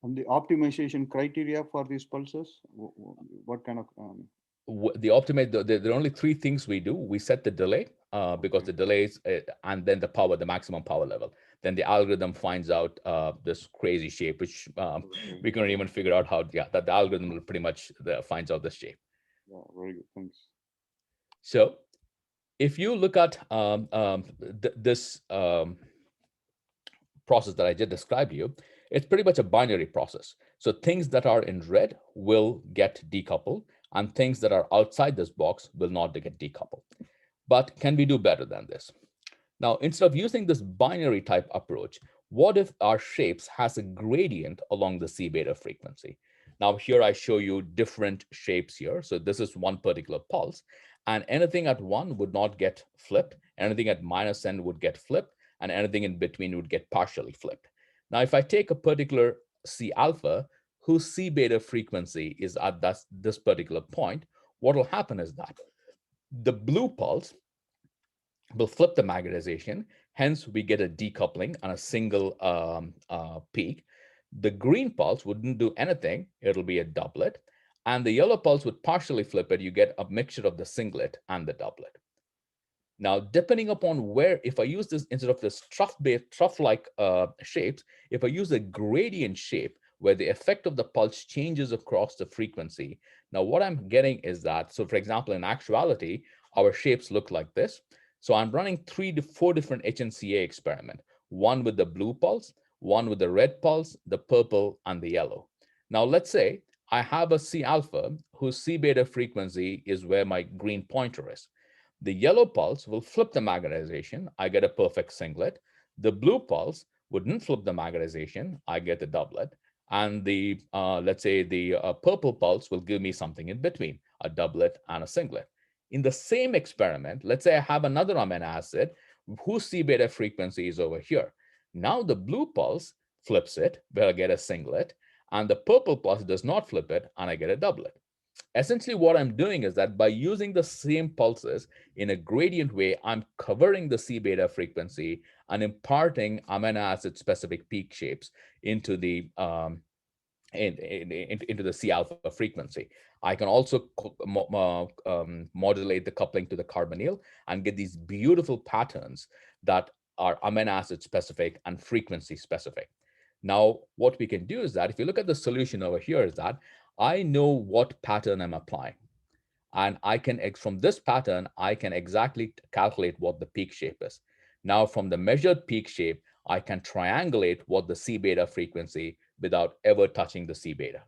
And the optimization criteria for these pulses, what kind of? The optimate, there are only 3 things we do. We set the delay because the delays, and then the power, the maximum power level. Then the algorithm finds out this crazy shape, which we couldn't even figure out how. Yeah, that the algorithm pretty much finds out this shape. Yeah, very good. Thanks. So, if you look at this process that I just described to you, it's pretty much a binary process. So things that are in red will get decoupled, and things that are outside this box will not get decoupled. But can we do better than this? Now, instead of using this binary type approach, what if our shapes has a gradient along the C beta frequency? Now, here I show you different shapes here. So this is one particular pulse, and anything at 1 would not get flipped. Anything at -n would get flipped, and anything in between would get partially flipped. Now, if I take a particular C alpha, whose C beta frequency is at this particular point, what will happen is that the blue pulse will flip the magnetization. Hence, we get a decoupling on a single peak. The green pulse wouldn't do anything. It'll be a doublet. And the yellow pulse would partially flip it. You get a mixture of the singlet and the doublet. Now, depending upon where, if I use this instead of this trough-like shapes, if I use a gradient shape where the effect of the pulse changes across the frequency, now what I'm getting is that, so for example, in actuality, our shapes look like this. So I'm running 3 to 4 different HNCA experiment, one with the blue pulse, one with the red pulse, the purple, and the yellow. Now, let's say I have a C alpha whose C beta frequency is where my green pointer is. The yellow pulse will flip the magnetization. I get a perfect singlet. The blue pulse wouldn't flip the magnetization. I get a doublet. And the, let's say the purple pulse will give me something in between, a doublet and a singlet. In the same experiment, let's say I have another amino acid whose C beta frequency is over here. Now the blue pulse flips it, where I get a singlet, and the purple pulse does not flip it, and I get a doublet. Essentially, what I'm doing is that by using the same pulses in a gradient way, I'm covering the C beta frequency and imparting amino acid specific peak shapes into the into the C alpha frequency. I can also modulate the coupling to the carbonyl and get these beautiful patterns that are amino acid specific and frequency specific. Now, what we can do is that if you look at the solution over here is that I know what pattern I'm applying. And I can, from this pattern, I can exactly calculate what the peak shape is. Now, from the measured peak shape, I can triangulate what the C beta frequency without ever touching the C beta.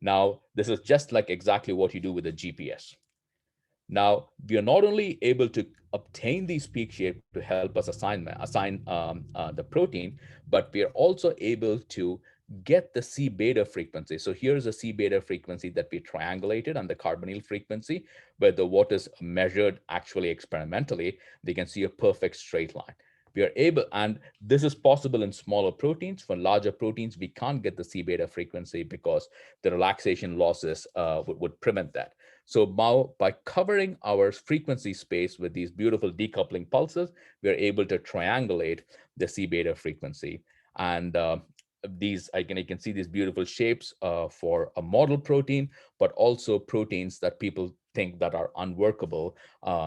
Now, this is just like exactly what you do with a GPS. Now, we are not only able to obtain these peak shapes to help us assign the protein, but we are also able to get the C beta frequency. So here's a C beta frequency that we triangulated and the carbonyl frequency, where what is measured actually experimentally, they can see a perfect straight line. We are able, and this is possible in smaller proteins. For larger proteins, we can't get the C beta frequency because the relaxation losses would prevent that. So now, by covering our frequency space with these beautiful decoupling pulses, we are able to triangulate the C beta frequency. And these, you can see these beautiful shapes for a model protein, but also proteins that people think that are unworkable.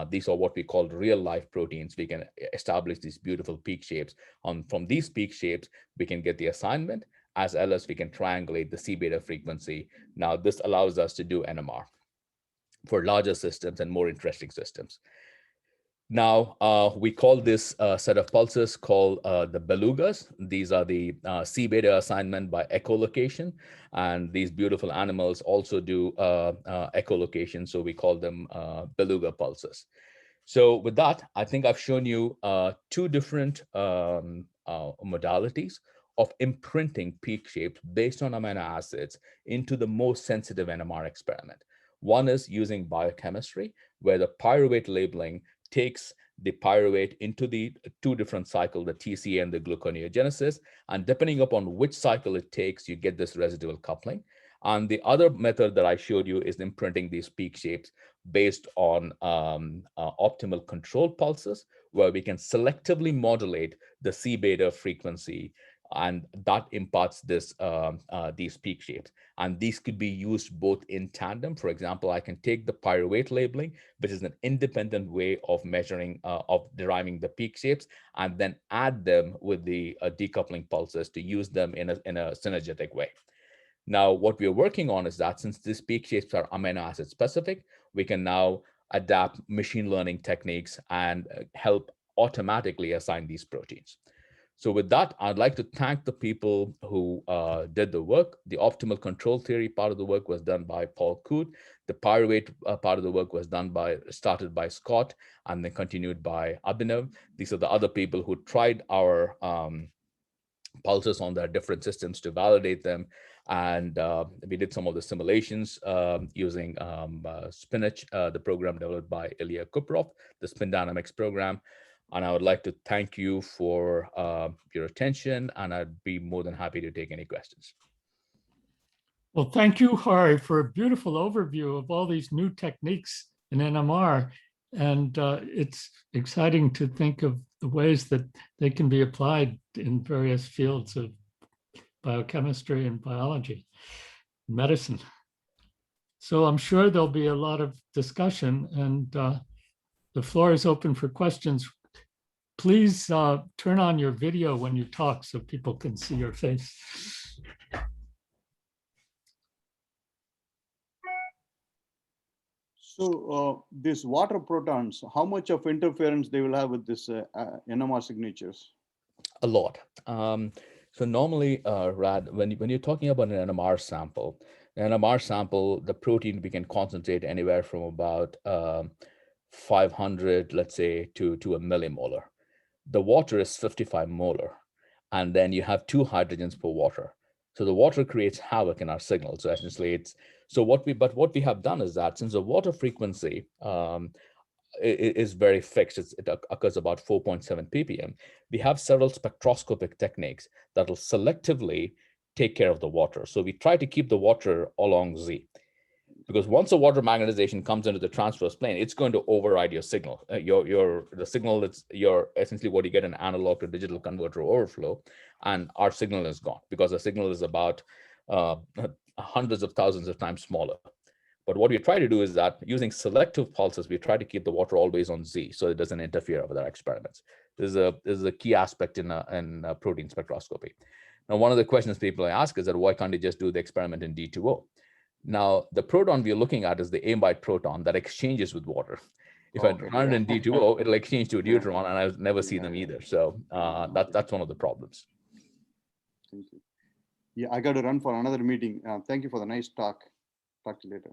These are what we call real life proteins. We can establish these beautiful peak shapes. From these peak shapes, we can get the assignment, as well as we can triangulate the C beta frequency. Now, this allows us to do NMR for larger systems and more interesting systems. Now, we call this set of pulses called the Belugas. These are the C beta assignment by echolocation. And these beautiful animals also do echolocation. So we call them Beluga pulses. So with that, I think I've shown you 2 different modalities of imprinting peak shapes based on amino acids into the most sensitive NMR experiment. One is using biochemistry, where the pyruvate labeling takes the pyruvate into the 2 different cycles, the TCA and the gluconeogenesis. And depending upon which cycle it takes, you get this residual coupling. And the other method that I showed you is imprinting these peak shapes based on optimal control pulses, where we can selectively modulate the C beta frequency, and that imparts these peak shapes. And these could be used both in tandem. For example, I can take the pyruvate labeling, which is an independent way of measuring, of deriving the peak shapes, and then add them with the decoupling pulses to use them in a synergetic way. Now, what we are working on is that since these peak shapes are amino acid specific, we can now adapt machine learning techniques and help automatically assign these proteins. So with that, I'd like to thank the people who did the work. The optimal control theory part of the work was done by Paul Coote. The pyruvate part of the work was started by Scott and then continued by Abhinav. These are the other people who tried our pulses on their different systems to validate them. And we did some of the simulations using Spinach, the program developed by Ilya Kuprov, the spin dynamics program. And I would like to thank you for your attention, and I'd be more than happy to take any questions. Well, thank you, Hari, for a beautiful overview of all these new techniques in NMR. And it's exciting to think of the ways that they can be applied in various fields of biochemistry and biology, medicine. So I'm sure there'll be a lot of discussion, and the floor is open for questions. Please turn on your video when you talk so people can see your face. So these water protons, how much of interference they will have with this NMR signatures? A lot. So normally, Rad, when you're talking about an NMR sample, the protein we can concentrate anywhere from about 500, let's say, to a millimolar. The water is 55 molar, and then you have 2 hydrogens per water. So the water creates havoc in our signal. So essentially, what we have done is that since the water frequency is very fixed, it occurs about 4.7 ppm. We have several spectroscopic techniques that will selectively take care of the water. So we try to keep the water along Z, because once the water magnetization comes into the transverse plane, it's going to override your signal. The signal, you're essentially what you get an analog to digital converter overflow, and our signal is gone because the signal is about hundreds of thousands of times smaller. But what we try to do is that using selective pulses, we try to keep the water always on Z so it doesn't interfere with our experiments. This is a key aspect in protein spectroscopy. Now, one of the questions people ask is that why can't you just do the experiment in D2O? Now, the proton we're looking at is the amide proton that exchanges with water. If I run it in D2O, it'll exchange to a deuteron, and I'll never see them either. So that's one of the problems. Thank you. Yeah, I got to run for another meeting. Thank you for the nice talk. Talk to you later.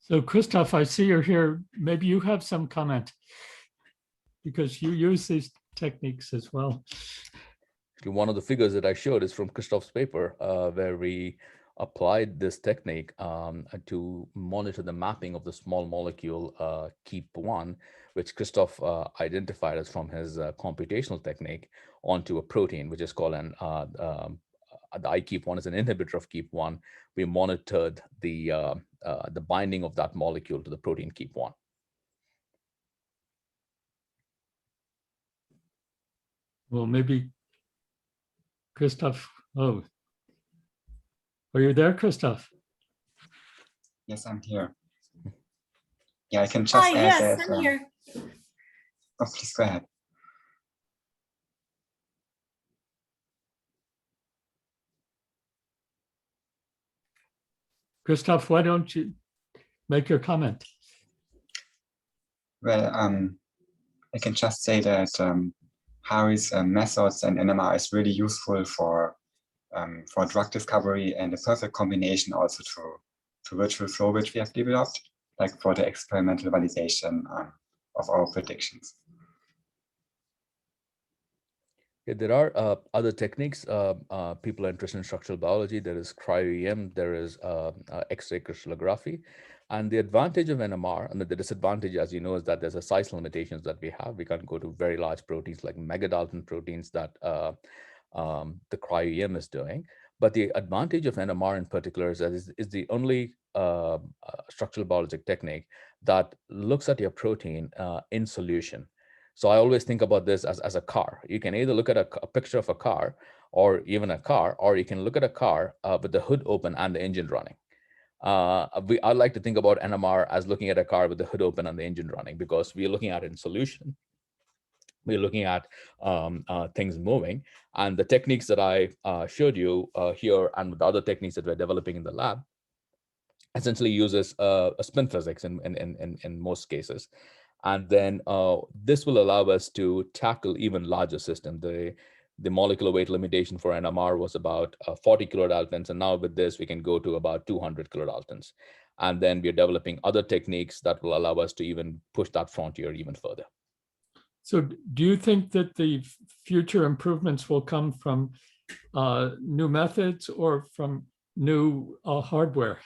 So Christoph, I see you're here. Maybe you have some comment because you use these techniques as well. One of the figures that I showed is from Christoph's paper, where we applied this technique to monitor the mapping of the small molecule KEAP1, which Christoph identified as from his computational technique, onto a protein, which is called the iKEAP1 is an inhibitor of KEAP1. We monitored the binding of that molecule to the protein KEAP1. Well, maybe Christoph, are you there, Christoph? Yes, I'm here. Yeah, I can just add yes, that. I'm here. Oh, please go ahead. Christoph, why don't you make your comment? Well, I can just say that Hari's methods and NMR is really useful for drug discovery, and a perfect combination also to virtual flow, which we have developed, like for the experimental validation of our predictions. Yeah, there are other techniques. People are interested in structural biology. There is cryo-EM, there is X-ray crystallography. And the advantage of NMR, and the disadvantage, as you know, is that there's a size limitations that we have. We can't go to very large proteins like megadalton proteins that the cryo-EM is doing. But the advantage of NMR in particular is that is the only structural biologic technique that looks at your protein in solution. So I always think about this as a car. You can either look at a picture of a car, or even a car, or you can look at a car with the hood open and the engine running. I like to think about NMR as looking at a car with the hood open and the engine running, because we're looking at it in solution. we're looking at things moving. And the techniques that I showed you here and the other techniques that we're developing in the lab essentially uses a spin physics in most cases. And then this will allow us to tackle even larger systems. The molecular weight limitation for NMR was about 40 kilodaltons, and now with this, we can go to about 200 kilodaltons. And then we're developing other techniques that will allow us to even push that frontier even further. So do you think that the future improvements will come from new methods or from new hardware?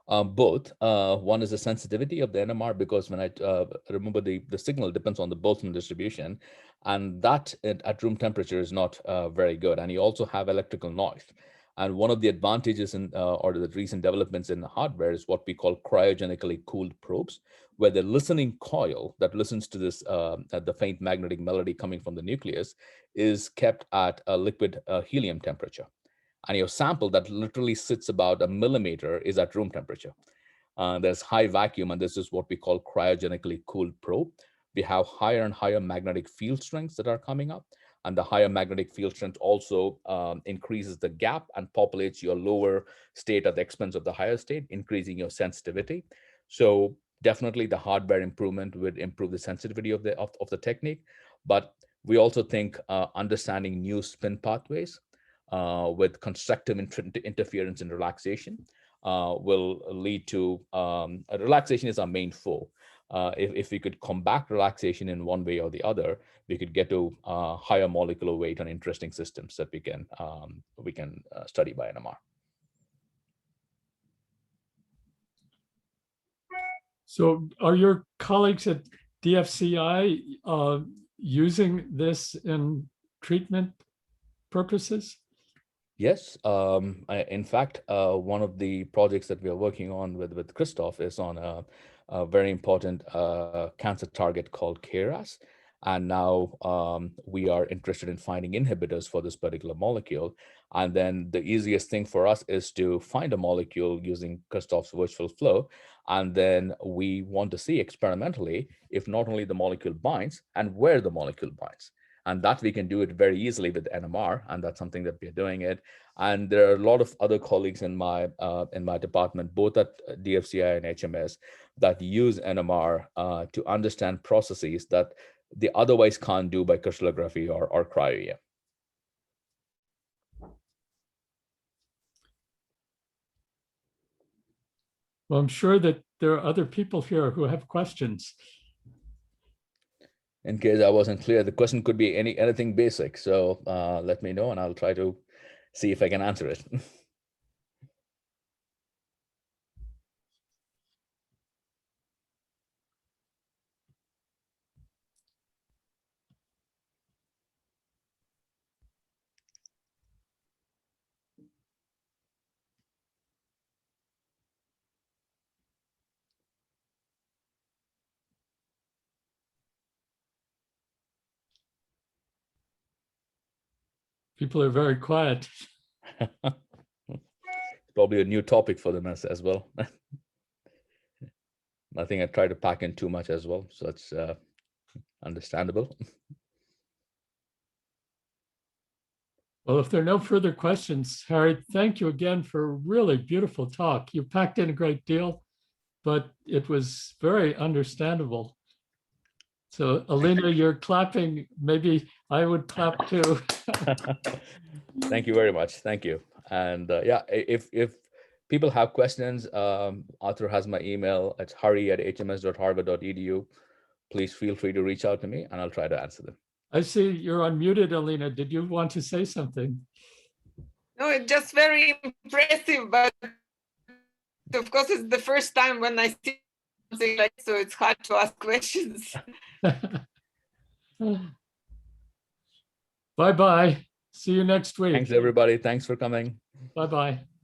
Both. One is the sensitivity of the NMR, because when I remember the signal depends on the Boltzmann distribution, and that at room temperature is not very good. And you also have electrical noise. And one of the advantages or the recent developments in the hardware is what we call cryogenically cooled probes, where the listening coil that listens to this the faint magnetic melody coming from the nucleus is kept at a liquid helium temperature. And your sample that literally sits about a millimeter is at room temperature. There's high vacuum, and this is what we call cryogenically cooled probe. We have higher and higher magnetic field strengths that are coming up, and the higher magnetic field strength also increases the gap and populates your lower state at the expense of the higher state, increasing your sensitivity. So definitely the hardware improvement would improve the sensitivity of the technique, but we also think understanding new spin pathways with constructive interference in relaxation will lead to relaxation is our main foe. If we could combat relaxation in one way or the other, we could get to higher molecular weight and interesting systems that we can study by NMR. So are your colleagues at DFCI using this in treatment purposes? Yes. In fact, one of the projects that we are working on with Christoph is on a very important cancer target called KRAS. And now we are interested in finding inhibitors for this particular molecule. And then the easiest thing for us is to find a molecule using Christoph's virtual flow. And then we want to see experimentally if not only the molecule binds and where the molecule binds. And that we can do it very easily with NMR, and that's something that we're doing it. And there are a lot of other colleagues in my department, both at DFCI and HMS, that use NMR to understand processes that they otherwise can't do by crystallography or cryo-EM. Well, I'm sure that there are other people here who have questions. In case I wasn't clear, the question could be anything basic. So let me know and I'll try to see if I can answer it. People are very quiet. Probably a new topic for them as well. I think I try to pack in too much as well, so it's understandable. Well, if there are no further questions, Harry, thank you again for a really beautiful talk. You packed in a great deal, but it was very understandable. So, Alina, you're clapping. Maybe I would clap too. Thank you very much. Thank you. And yeah, if people have questions, Arthur has my email. It's hari@hms.harvard.edu. Please feel free to reach out to me and I'll try to answer them. I see you're unmuted, Alina. Did you want to say something? No, it's just very impressive, but of course it's the first time when I see something like so it's hard to ask questions. Bye-bye. See you next week. Thanks, everybody. Thanks for coming. Bye-bye.